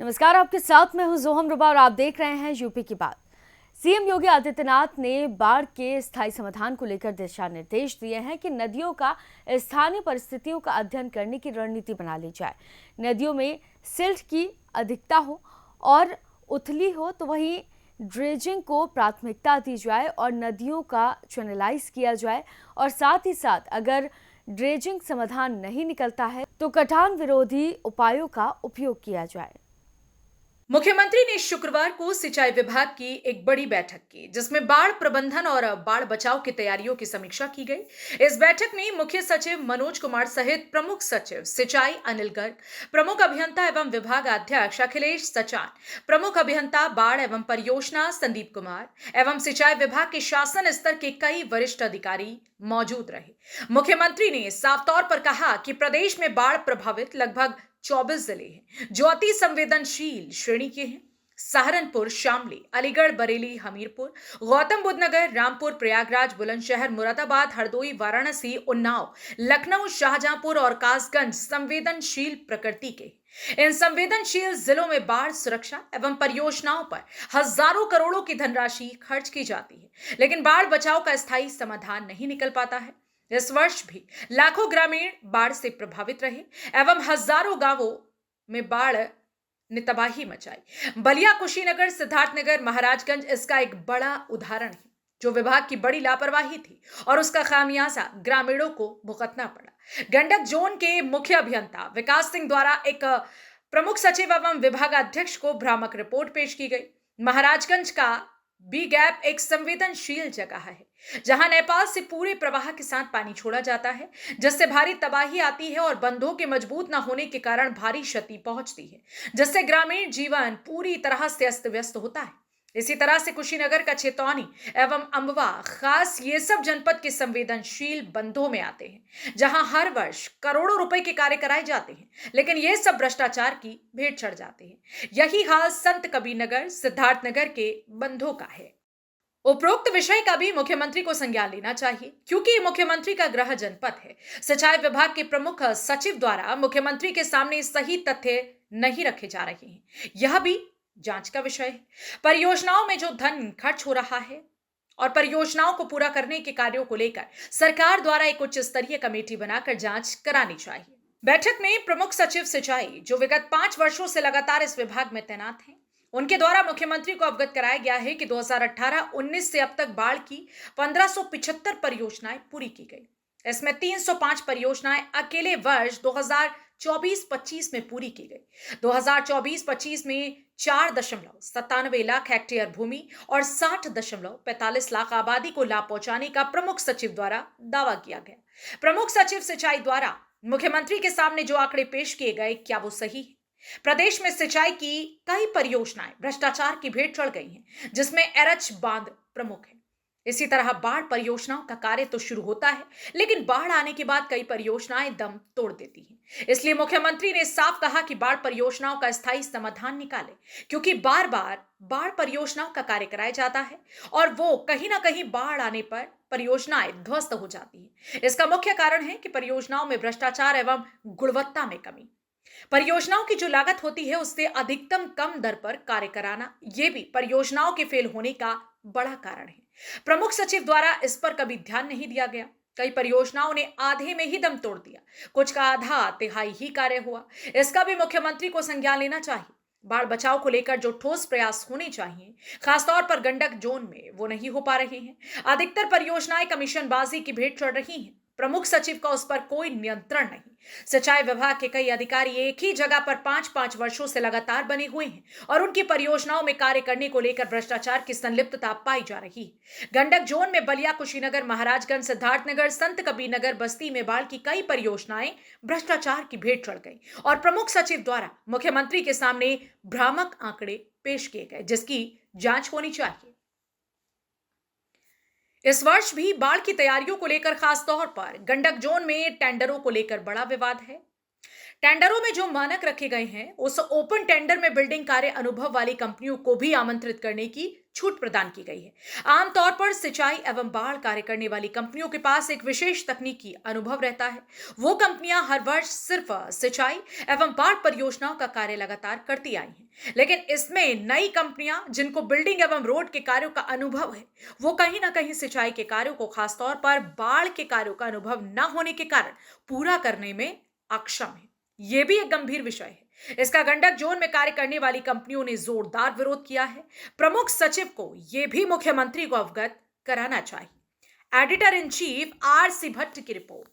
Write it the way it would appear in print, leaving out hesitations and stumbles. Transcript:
नमस्कार, आपके साथ मैं हूं जोहम रुबा और आप देख रहे हैं यूपी की बात। सीएम योगी आदित्यनाथ ने बाढ़ के स्थायी समाधान को लेकर दिशा निर्देश दिए हैं कि नदियों का स्थानीय परिस्थितियों का अध्ययन करने की रणनीति बना ली जाए। नदियों में सिल्ट की अधिकता हो और उथली हो तो वहीं ड्रेजिंग को प्राथमिकता दी जाए और नदियों का चैनलाइज किया जाए, और साथ ही साथ अगर ड्रेजिंग समाधान नहीं निकलता है तो कटान विरोधी उपायों का उपयोग किया जाए। मुख्यमंत्री ने शुक्रवार को सिंचाई विभाग की एक बड़ी बैठक की, जिसमें बाढ़ प्रबंधन और बाढ़ बचाव की तैयारियों की समीक्षा की गई। इस बैठक में मुख्य सचिव मनोज कुमार सहित प्रमुख सचिव सिंचाई अनिल गर्ग, प्रमुख अभियंता एवं विभाग अध्यक्ष अखिलेश सचान, प्रमुख अभियंता बाढ़ एवं परियोजना संदीप कुमार एवं सिंचाई विभाग के शासन स्तर के कई वरिष्ठ अधिकारी मौजूद रहे। मुख्यमंत्री ने साफ तौर पर कहा कि प्रदेश में बाढ़ प्रभावित लगभग 24 जिले हैं जो अति संवेदनशील श्रेणी के हैं। सहारनपुर, शामली, अलीगढ़, बरेली, हमीरपुर, गौतम बुद्ध नगर, रामपुर, प्रयागराज, बुलंदशहर, मुरादाबाद, हरदोई, वाराणसी, उन्नाव, लखनऊ, शाहजहांपुर और कासगंज संवेदनशील प्रकृति के। इन संवेदनशील जिलों में बाढ़ सुरक्षा एवं परियोजनाओं पर हजारों करोड़ों की धनराशि खर्च की जाती है, लेकिन बाढ़ बचाव का स्थायी समाधान नहीं निकल पाता है। इस वर्ष भी लाखों ग्रामीण बाढ़ से प्रभावित रहे एवं हजारों गांवों में बाढ़ ने तबाही मचाई। बलिया, कुशीनगर, सिद्धार्थनगर, महाराजगंज इसका एक बड़ा उदाहरण है, जो विभाग की बड़ी लापरवाही थी और उसका खामियाजा ग्रामीणों को भुगतना पड़ा। गंडक जोन के मुख्य अभियंता विकास सिंह द्वारा एक प्रमुख सचिव एवं विभागाध्यक्ष को भ्रामक रिपोर्ट पेश की गई। महाराजगंज का बी गैप एक संवेदनशील जगह है, जहां नेपाल से पूरे प्रवाह के साथ पानी छोड़ा जाता है, जिससे भारी तबाही आती है और बंधों के मजबूत न होने के कारण भारी क्षति पहुंचती है, जिससे ग्रामीण जीवन पूरी तरह से अस्त व्यस्त होता है। इसी तरह से कुशीनगर का चेतौनी एवं अम्बवा खास ये सब जनपद के संवेदनशील बंधों में आते हैं, जहां हर वर्ष करोड़ों रुपए के कार्य कराए जाते हैं, लेकिन ये सब भ्रष्टाचार की भेंट चढ़ जाते हैं। यही हाल संत कबीरनगर, सिद्धार्थनगर के बंधों का है। उपरोक्त विषय का भी मुख्यमंत्री को संज्ञान लेना चाहिए, क्योंकि ये मुख्यमंत्री का गृह जनपद है। सिंचाई विभाग के प्रमुख सचिव द्वारा मुख्यमंत्री के सामने सही तथ्य नहीं रखे जा रहे हैं, यह भी जांच का विषय है। परियोजनाओं में जो धन खर्च हो रहा है और परियोजनाओं को पूरा करने के कार्यों को लेकर सरकार द्वारा एक उच्च स्तरीय कमेटी बनाकर जांच करानी चाहिए। बैठक में प्रमुख सचिव सिंचाई, जो विगत 5 वर्षों से लगातार इस विभाग में तैनात हैं, उनके द्वारा मुख्यमंत्री को अवगत कराया गया है कि 2018-19 से अब तक बाढ़ की 1575 परियोजनाएं पूरी की गई। इसमें 305 परियोजनाएं अकेले वर्ष 2024-25 में पूरी की गई। 2024-25 में 4.97 लाख हेक्टेयर भूमि और 60.45 लाख आबादी को लाभ पहुंचाने का प्रमुख सचिव द्वारा दावा किया गया। प्रमुख सचिव सिंचाई द्वारा मुख्यमंत्री के सामने जो आंकड़े पेश किए गए, क्या वो सही है? प्रदेश में सिंचाई की कई परियोजनाएं भ्रष्टाचार की भेंट चढ़ गई हैं, जिसमें एरच बांध प्रमुख है। इसी तरह बाढ़ परियोजनाओं का कार्य तो शुरू होता है, लेकिन बाढ़ आने के बाद कई परियोजनाएं दम तोड़ देती हैं। इसलिए मुख्यमंत्री ने साफ कहा कि बाढ़ परियोजनाओं का स्थायी समाधान निकाले, क्योंकि बार बार बाढ़ परियोजनाओं का कार्य कराया जाता है और वो कहीं ना कहीं बाढ़ आने पर परियोजनाएं ध्वस्त हो जाती हैं। इसका मुख्य कारण है कि परियोजनाओं में भ्रष्टाचार एवं गुणवत्ता में कमी। परियोजनाओं की जो लागत होती है, उससे अधिकतम कम दर पर कार्य कराना, यह भी परियोजनाओं के फेल होने का बड़ा कारण है। प्रमुख सचिव द्वारा इस पर कभी ध्यान नहीं दिया गया। कई परियोजनाओं ने आधे में ही दम तोड़ दिया, कुछ का आधा तिहाई ही कार्य हुआ। इसका भी मुख्यमंत्री को संज्ञान लेना चाहिए। बाढ़ बचाव को लेकर जो ठोस प्रयास होने चाहिए, खासतौर पर गंडक जोन में, वो नहीं हो पा रहे हैं। अधिकतर परियोजनाएं कमीशनबाजी की भेंट चढ़ रही हैं। प्रमुख सचिव का उस पर कोई नियंत्रण नहीं। सिंचाई विभाग के कई अधिकारी एक ही जगह पर 5-5 वर्षों से लगातार बने हुए हैं और उनकी परियोजनाओं में कार्य करने को लेकर भ्रष्टाचार की संलिप्तता पाई जा रही है। गंडक जोन में बलिया, कुशीनगर, महाराजगंज, सिद्धार्थनगर, संत कबीरनगर, बस्ती में बाढ़ की कई परियोजनाएं भ्रष्टाचार की भेंट चढ़ गई और प्रमुख सचिव द्वारा मुख्यमंत्री के सामने भ्रामक आंकड़े पेश किए गए, जिसकी जांच होनी चाहिए। इस वर्ष भी बाढ़ की तैयारियों को लेकर खास तौर पर गंडक जोन में टेंडरों को लेकर बड़ा विवाद है। टेंडरों में जो मानक रखे गए हैं, उस ओपन टेंडर में बिल्डिंग कार्य अनुभव वाली कंपनियों को भी आमंत्रित करने की छूट प्रदान की गई है। आमतौर पर सिंचाई एवं बाढ़ कार्य करने वाली कंपनियों के पास एक विशेष तकनीकी अनुभव रहता है। वो कंपनियां हर वर्ष सिर्फ सिंचाई एवं बाढ़ परियोजनाओं का कार्य लगातार करती आई हैं। लेकिन इसमें नई कंपनियां जिनको बिल्डिंग एवं रोड के कार्यों का अनुभव है, वो कहीं ना कहीं सिंचाई के कार्यों को, खासतौर पर बाढ़ के कार्यों का अनुभव न होने के कारण पूरा करने में अक्षम है। ये भी एक गंभीर विषय है। इसका गंडक जोन में कार्य करने वाली कंपनियों ने जोरदार विरोध किया है। प्रमुख सचिव को यह भी मुख्यमंत्री को अवगत कराना चाहिए। Editor in chief RC Bhatt की रिपोर्ट।